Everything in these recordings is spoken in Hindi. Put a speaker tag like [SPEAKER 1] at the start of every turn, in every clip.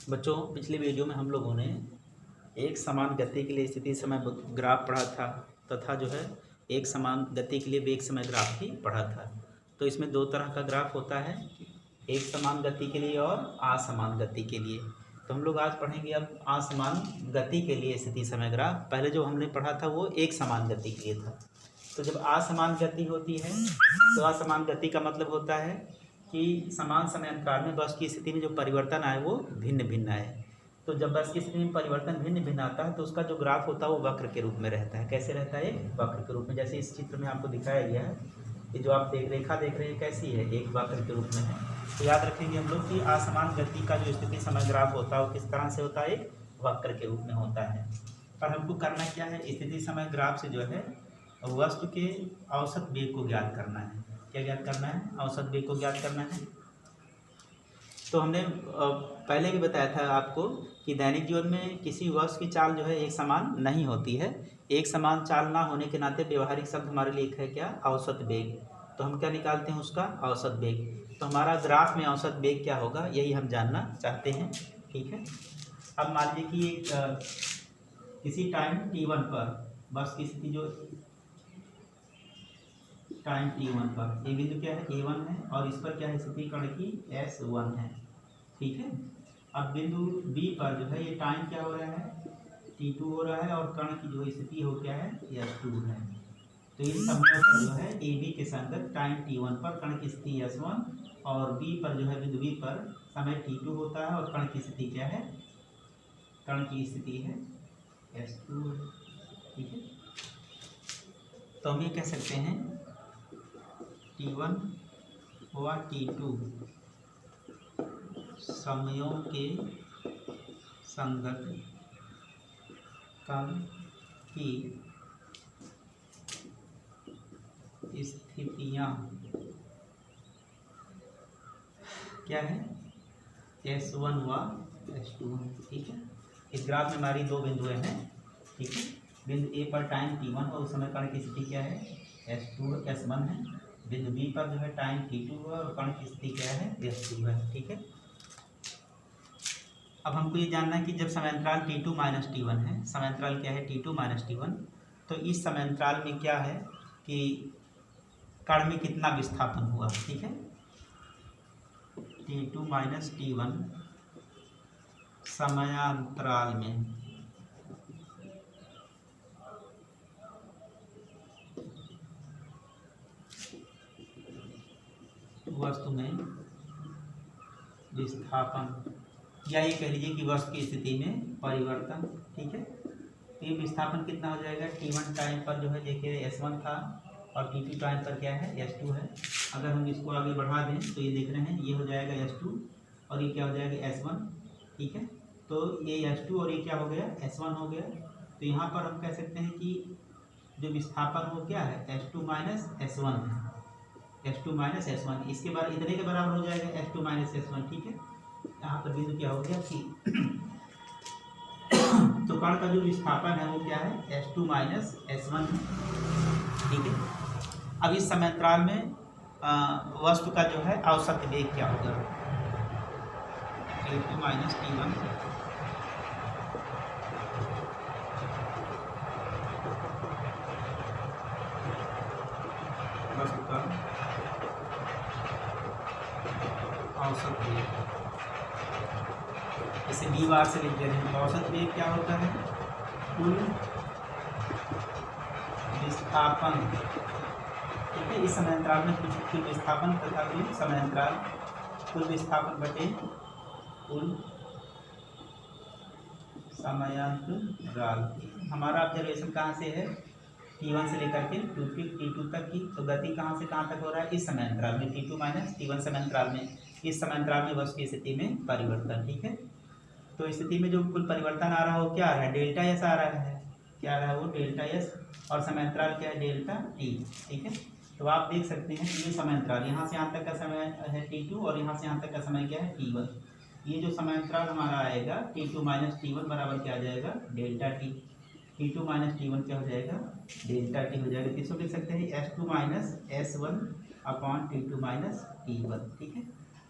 [SPEAKER 1] बच्चों, पिछले वीडियो में हम लोगों ने एक समान गति के लिए स्थिति समय ग्राफ पढ़ा था तथा जो है एक समान गति के लिए वेग समय ग्राफ भी पढ़ा था। तो इसमें दो तरह का ग्राफ होता है, एक समान गति के लिए और असमान गति के लिए। तो हम लोग आज पढ़ेंगे अब असमान गति के लिए स्थिति समय ग्राफ। पहले जो हमने पढ़ा था वो एक समान गति के लिए था। तो जब असमान गति होती है तो असमान गति का मतलब होता है कि समान समय अंतराल में बस की स्थिति में जो परिवर्तन आए वो भिन्न भिन्न आए। तो जब बस की स्थिति में परिवर्तन भिन्न भिन्न आता है तो उसका जो ग्राफ होता है वो वक्र के रूप में रहता है। कैसे रहता है? वक्र के रूप में। जैसे इस चित्र में आपको दिखाया गया है कि जो आप रेखा देख रहे हैं कैसी है, एक वक्र के रूप में है। तो याद रखेंगे हम लोग कि असमान गति का जो स्थिति समय ग्राफ होता है वो किस तरह से होता है? एक वक्र के रूप में होता है। पर हमको करना क्या है, स्थिति समय ग्राफ से जो है वस्तु के औसत वेग को ज्ञात करना है। क्या ज्ञात करना है? औसत वेग को ज्ञात करना है। तो हमने पहले भी बताया था आपको कि दैनिक जीवन में किसी वस्तु की चाल जो है एक समान नहीं होती है। एक समान चाल ना होने के नाते व्यवहारिक शब्द हमारे लिए एक है क्या? औसत वेग। तो हम क्या निकालते हैं? उसका औसत वेग। तो हमारा ग्राफ में औसत वेग क्या होगा यही हम जानना चाहते हैं। ठीक है। अब मान लीजिए कि किसी टाइम t1 पर बस की स्थिति जो टाइम t1 पर ये बिंदु क्या है? a1 है और इस पर क्या है स्थिति कण की? s1 है। ठीक है। अब बिंदु b पर जो है ये टाइम क्या हो रहा है? t2 हो रहा है और कण की जो स्थिति हो क्या है? s2 है। तो इन समयों पर जो है ab के संगत टाइम t1 पर कण की स्थिति s1 और b पर जो है बिंदु b पर समय t2 होता है और कण की स्थिति क्या है? कण की स्थिति है s2। ठीक है। तो हम ये कह सकते हैं t1 व t2 समयों के संगत कण की स्थितियाँ क्या है? s1 व s2। ठीक है। इस ग्राफ में हमारी दो बिंदुएं हैं। ठीक है। बिंदु ए पर टाइम t1 और उस समय कण की स्थिति क्या है? s1 है। बिंदु बी पर जो है टाइम t2 है और कण की स्थिति क्या है? s2 है। ठीक है। अब हमको ये जानना है कि जब समयांतराल t2 माइनस t1 है, समयांतराल क्या है? t2 minus t1। तो इस समयांतराल में क्या है कि कण में कितना विस्थापन हुआ? ठीक है। t2 माइनस t1 समयांतराल में वस्तु में विस्थापन या ये कह लीजिए कि वस्तु की स्थिति में परिवर्तन। ठीक है। तो ये विस्थापन कितना हो जाएगा? t1 टाइम पर जो है देखिए s1 था और t2 टाइम पर क्या है? s2 है। अगर हम इसको आगे बढ़ा दें तो ये देख रहे हैं ये हो जाएगा s2 और ये क्या हो जाएगा? s1। ठीक है। तो ये s2 और ये क्या हो गया? s1 हो गया। तो यहाँ पर हम कह सकते हैं कि जो विस्थापन वो क्या है? s2 माइनस s1 है। s2 माइनस s1 इसके बाद इतने के बराबर हो जाएगा s2 माइनस s1। ठीक है। यहाँ पर बिंदु क्या हो गया कि तो कण का जो विस्थापन है वो क्या है? s2 माइनस s1 है। ठीक है। अब इस समयांतराल में वस्तु का जो है औसत वेग क्या होगा? t2 माइनस t1 वस्तु का औसत वेग। इसे b बार से लिख दे रहे हैं। तो औसत वेग क्या होता है? कुल विस्थापन। ठीक है। इस समयांतराल में कुल विस्थापन तथा कुल समयांतराल कुल विस्थापन बटे कुल समयांतराल। हमारा ऑब्जर्वेशन कहाँ से है? t1 से लेकर के t2 तक की। तो गति कहाँ से कहाँ तक हो रहा है? इस समयांतराल में t2 माइनस t1 समयांतराल में। इस समयांतराल में वस्तु की स्थिति में परिवर्तन। ठीक है। तो स्थिति में जो कुल परिवर्तन आ रहा है वो क्या आ रहा है? डेल्टा एस आ रहा है। क्या आ रहा है? वो डेल्टा एस। और समयांतराल क्या है? Delta T. ठीक है। तो आप देख सकते हैं कि ये समयांतराल यहाँ से यहाँ तक का समय है t2 और यहाँ से यहाँ तक का समय क्या है? t1। ये जो समयांतराल हमारा आएगा t2 माइनस t1 बराबर क्या आ जाएगा? Delta T. t2 minus t1 क्या हो जाएगा? डेल्टा टी हो जाएगा। किसको लिख सकते हैं? s2 minus s1 upon t2 minus t1। ठीक है।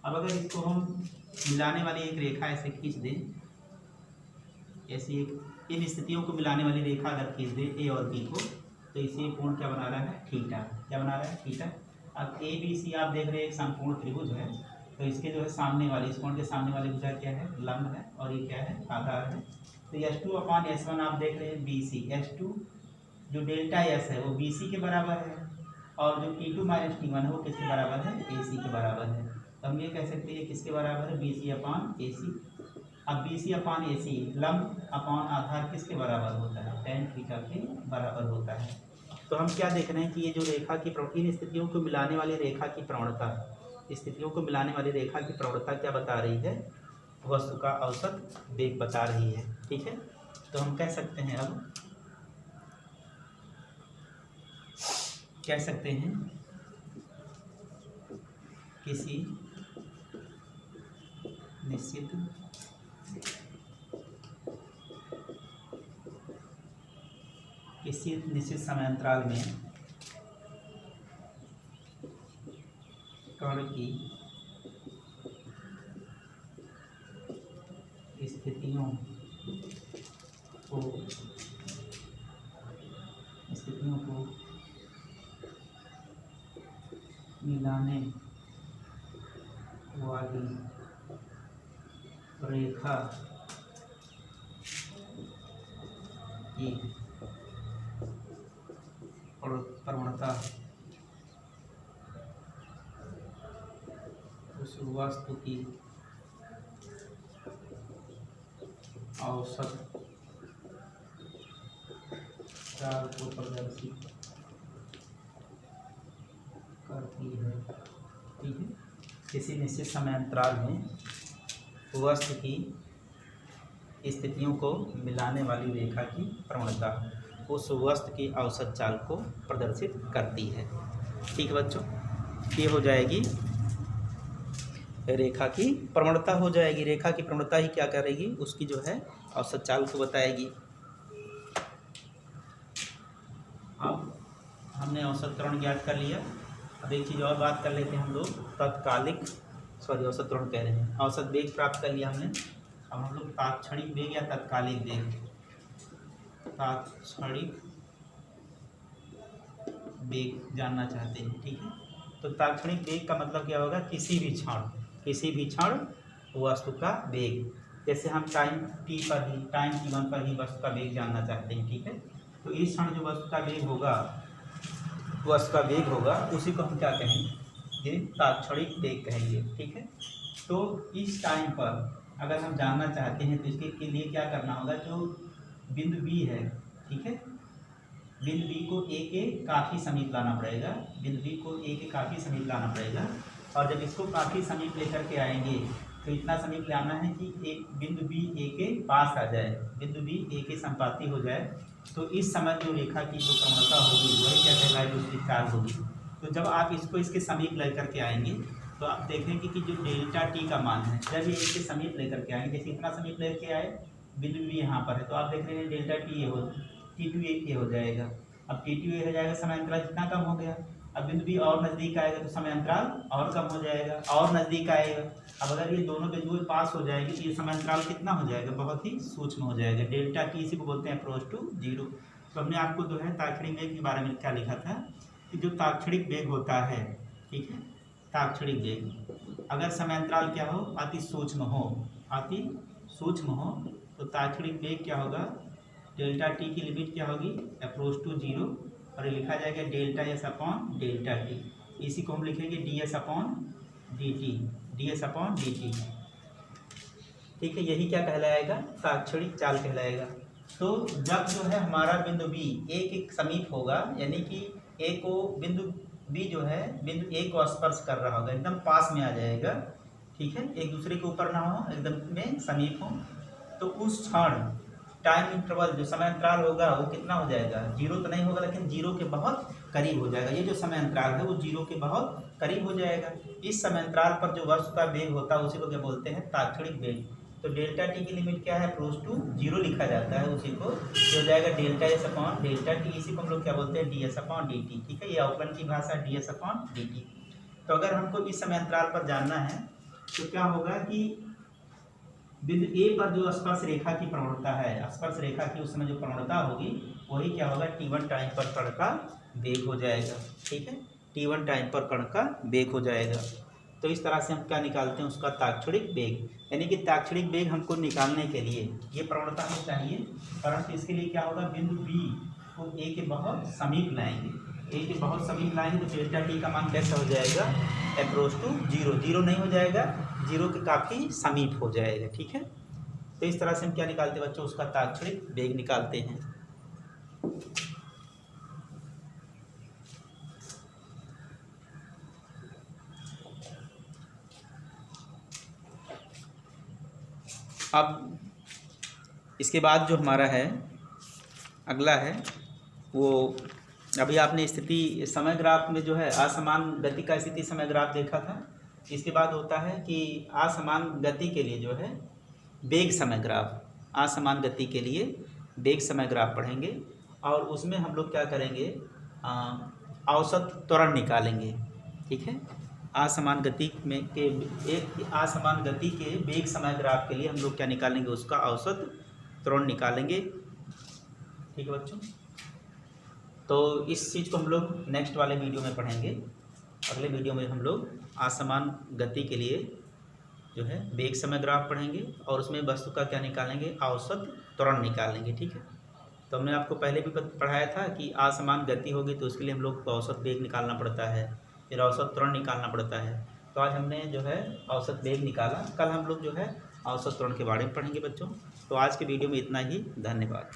[SPEAKER 1] अब अगर इसको हम मिलाने वाली एक रेखा ऐसे खींच दें, ऐसी एक इन स्थितियों को मिलाने वाली रेखा अगर खींच दें ए और बी को, तो इसे कोण क्या बना रहा है, थीटा। क्या बना रहा है, थीटा। अब ए बी सी आप देख रहे हैं एक समकोण त्रिभुज है, तो इसके जो है सामने वाले, इस कोण के सामने वाली भुजा क्या है, लंब है, और ये क्या है, आधार है। तो S2/S1 आप देख रहे हैं बी सी, S2 जो डेल्टा एस है वो बी सी के बराबर है, और जो T2 - T1 है वो किसके बराबर है, ए सी के बराबर है। तो हम ये कह सकते हैं किसके बराबर है, BC/AC। अब BC/AC लंब अपान आधार किसके बराबर होता है, tan थीटा के बराबर होता है। तो हम क्या देख रहे हैं कि ये जो रेखा की इन स्थितियों को मिलाने वाली रेखा की प्रवणता, स्थितियों को मिलाने वाली रेखा की प्रवणता क्या बता रही है, वस्तु का औसत वेग बता रही है। ठीक है, तो हम कह सकते हैं, अब कह सकते हैं किसी निश्चित समयांतराल में कण की स्थितियों को मिलाने वाली रेखा की प्रवणता उस वस्तु की औसत चाल को प्रदर्शित करती है। ठीक है, किसी निश्चित समयांतराल में वस्तु की स्थितियों को मिलाने वाली रेखा की प्रवणता उस वस्तु की औसत चाल को प्रदर्शित करती है। ठीक है बच्चों, ये हो जाएगी रेखा की प्रवणता, हो जाएगी रेखा की प्रवणता ही क्या करेगी, उसकी जो है औसत चाल को बताएगी। अब हमने औसत त्वरण ज्ञात कर लिया। अब एक चीज़ और बात कर लेते हैं हम लोग, औसत त्वरण कह रहे हैं, औसत वेग प्राप्त कर लिया हमने। अब हम लोग तात्क्षणिक वेग या तात्कालिक वेग, तात्क्षणिक वेग जानना चाहते हैं। ठीक है, तो तात्क्षणिक वेग का मतलब क्या होगा, किसी भी क्षण वस्तु का वेग। जैसे हम टाइम t1 पर ही वस्तु का वेग जानना चाहते हैं। ठीक है, तो इस क्षण जो वस्तु का वेग होगा उसी को हम क्या कहेंगे, ये तात्क्षणिक वेग कहेंगे। ठीक है, तो इस टाइम पर अगर हम जानना चाहते हैं तो इसके लिए क्या करना होगा, जो बिंदु बी है, ठीक है, बिंदु बी को ए के काफ़ी समीप लाना पड़ेगा, और जब इसको काफ़ी समीप लेकर के आएंगे तो इतना समीप लाना है कि एक बिंदु बी ए के पास आ जाए, बिंदु बी ए के संपाती हो जाए। तो इस समय जो रेखा की जो प्रवणता होगी वही क्या कहलाएगी, उसकी चाल होगी। तो जब आप इसको इसके समीप लेकर के आएंगे तो आप देखेंगे कि जो डेल्टा टी का मान है, जब ये इसके समीप लेकर के आएंगे, जैसे इतना समीप लेकर आए, बिंदु बी यहाँ पर है, तो आप देख रहे हैं डेल्टा टी T2 हो जाएगा। अब T2 हो जाएगा, समयांतराल कितना कम हो गया। अब बिंदु बी और नज़दीक आएगा तो समयांतराल और कम हो जाएगा, और नज़दीक आएगा। अब अगर ये दोनों बिंदुएं पास हो जाएगी तो ये समयांतराल कितना हो जाएगा, बहुत ही सूक्ष्म हो जाएगा। डेल्टा टी इसी को बोलते हैं अप्रोच टू जीरो। तो हमने आपको जो है तात्क्षणिक वेग के बारे में क्या लिखा था कि जो तात्क्षणिक वेग होता है, ठीक है, तात्क्षणिक वेग अगर समयांतराल क्या हो, अति सूक्ष्म हो, तो तात्क्षणिक वेग क्या होगा, डेल्टा टी की लिमिट क्या होगी, अप्रोच टू जीरो, और ये लिखा जाएगा delta S upon delta T. इसी को हम लिखेंगे ds अपॉन dt। ठीक है, यही क्या कहलाएगा, तात्क्षणिक चाल कहलाएगा। तो जब जो है हमारा बिंदु बी ए के समीप होगा, यानी कि ए को बिंदु बी जो है बिंदु ए को स्पर्श कर रहा होगा, एकदम पास में आ जाएगा। ठीक है, एक दूसरे के ऊपर ना हो, एकदम में समीप हो, तो उस क्षण टाइम इंटरवल जो समय अंतराल होगा वो कितना हो जाएगा, जीरो तो नहीं होगा लेकिन जीरो के बहुत करीब हो जाएगा। ये जो समय अंतराल है वो जीरो के बहुत करीब हो जाएगा। इस समय अंतराल पर जो वस्तु का वेग होता है उसी को क्या बोलते हैं, तात्क्षणिक वेग। तो डेल्टा टी की लिमिट क्या है, अप्रोच टू जीरो लिखा जाता है, उसी को जो हो जाएगा delta S upon delta T, इसी को हम लोग क्या बोलते हैं, D S upon D T. ठीक है, ये अवकलन की भाषा D S upon D T. तो अगर हमको इस समय अंतराल पर जानना है तो क्या होगा कि बिंदु ए पर जो स्पर्श रेखा की प्रवणता है, स्पर्श रेखा की उस समय जो प्रवणता होगी वही क्या होगा, t1 टाइम पर कण का वेग हो जाएगा। ठीक है, t1 टाइम पर कण का वेग हो जाएगा। तो इस तरह से हम क्या निकालते हैं, उसका ताक्षणिक वेग। यानी कि ताक्षणिक वेग हमको निकालने के लिए ये प्रवणता हमें चाहिए, परंतु इसके लिए क्या होगा, बिंदु बी को ए के बहुत समीप लाएंगे। ए के बहुत समीप लाएंगे तो डेल्टा टी का मान कैसा हो जाएगा, अप्रोच टू जीरो। जीरो नहीं हो जाएगा, जीरो के काफ़ी समीप हो जाएगा। ठीक है, तो इस तरह से हम क्या निकालते हैं बच्चों, उसका ताक्षणिक वेग निकालते हैं। अब इसके बाद जो हमारा है अगला है वो, अभी आपने स्थिति समय ग्राफ में जो है असमान गति का स्थिति समय ग्राफ देखा था। इसके बाद होता है कि असमान गति के लिए जो है वेग समय ग्राफ, असमान गति के लिए वेग समय ग्राफ पढ़ेंगे और उसमें हम लोग क्या करेंगे, औसत त्वरण निकालेंगे। ठीक है, असमान गति में के एक असमान गति के वेग समय ग्राफ के लिए हम लोग क्या निकालेंगे, उसका औसत त्वरण निकालेंगे। ठीक है बच्चों, तो इस चीज़ को हम लोग नेक्स्ट वाले वीडियो में पढ़ेंगे। अगले वीडियो में हम लोग असमान गति के लिए जो है वेग समय ग्राफ पढ़ेंगे और उसमें वस्तु का क्या निकालेंगे, औसत त्वरण निकालेंगे। ठीक है, तो हमने आपको पहले भी पढ़ाया था कि असमान गति होगी तो उसके लिए हम लोग को औसत वेग निकालना पड़ता है, फिर औसत त्वरण निकालना पड़ता है। तो आज हमने जो है औसत वेग निकाला, कल हम लोग जो है औसत त्वरण के बारे में पढ़ेंगे बच्चों। तो आज के वीडियो में इतना ही, धन्यवाद।